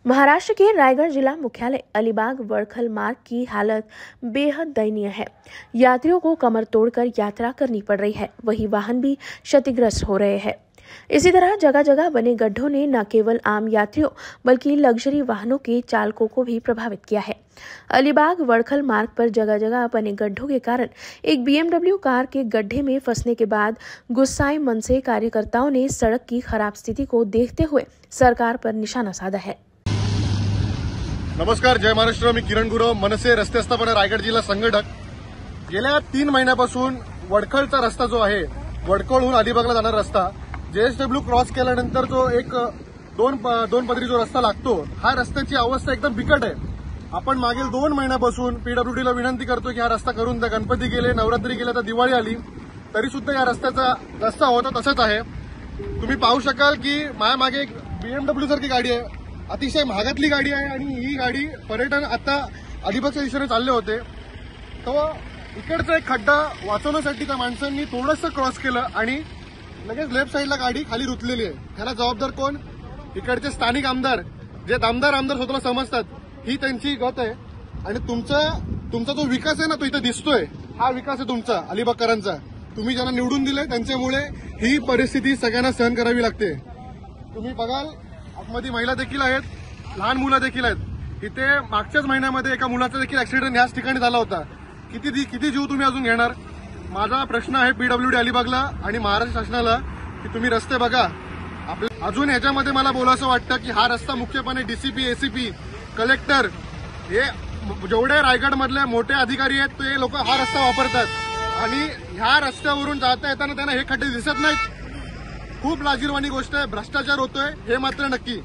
महाराष्ट्र के रायगढ़ जिला मुख्यालय अलीबाग वड़खल मार्ग की हालत बेहद दयनीय है। यात्रियों को कमर तोड़कर यात्रा करनी पड़ रही है, वहीं वाहन भी क्षतिग्रस्त हो रहे हैं। इसी तरह जगह जगह बने गड्ढों ने न केवल आम यात्रियों बल्कि लग्जरी वाहनों के चालकों को भी प्रभावित किया है। अलीबाग वड़खल मार्ग पर जगह जगह बने गड्ढों के कारण एक BMW कार के गड्ढे में फंसने के बाद गुस्साए मन से कार्यकर्ताओं ने सड़क की खराब स्थिति को देखते हुए सरकार पर निशाना साधा है। नमस्कार, जय महाराष्ट्र। मी किरण गुरव, मनसे रस्ते स्थापना रायगड जिल्हा संघटक। गेल्या 3 महिन्यापासून वडखळचा रस्ता जो आहे, वडखळहून अलिबागला जाणारा रस्ता, JSW क्रॉस केल्यानंतर जो एक दोन पदरी जो रस्ता लागतो, हा रस्त्याची अवस्था एकदम बिकट आहे। आपण मागील 2 महिन्यापासून PWDला विनंती करतो की हा रस्ता करून द्या। गणपती गेले, नवरात्री गेले, तर दिवाळी आली, तरी सुद्धा या रस्त्याचा रस्ता होता तसाच आहे। तुम्ही पाहू शकाल की माझ्या मागे एक BMW सारखी गाडी आहे, अतिशय महागातली गाडी आहे आणि ही गाडी पर्यटन आता अलिबागच्या दिशेने चालले होते, तो इकडचा एक खड्डा वाचवण्यासाठी त्या माणसांनी थोडंसं क्रॉस केलं आणि लगेच लेफ्ट साईडला गाडी खाली रुतलेली आहे। त्याला जबाबदार कोण? इकडचे स्थानिक आमदार, जे आमदार स्वतःला समजतात, ही त्यांची गत आहे। आणि तुमचा जो विकास आहे ना, तो इथे दिसतोय, हा विकास आहे तुमचा अलिबागकरांचा। तुम्ही ज्यांना निवडून दिले त्यांच्यामुळे ही परिस्थिती सगळ्यांना सहन करावी लागते। तुम्ही बघाल आतमध्ये महिला देखील आहेत, लहान मुलं देखील आहेत। इथे मागच्याच महिन्यामध्ये एका मुलाचा देखील ऍक्सिडेंट याच ठिकाणी झाला होता। किती जीव तुम्ही अजून घेणार? माझा प्रश्न आहे PWD अलिबागला आणि महाराष्ट्र शासनाला की तुम्ही रस्ते बघा। अजून याच्यामध्ये मला बोलायचं वाटतं की हा रस्ता मुख्यपणे DCP, ACP, कलेक्टर, हे जेवढे रायगडमधले मोठे अधिकारी आहेत ते लोक हा रस्ता वापरतात आणि ह्या रस्त्यावरून जाता येताना त्यांना हे खड्डे दिसत नाहीत। खूप लाजिरवाणी गोष्ट आहे, भ्रष्टाचार होतोय हे मात्र नक्की।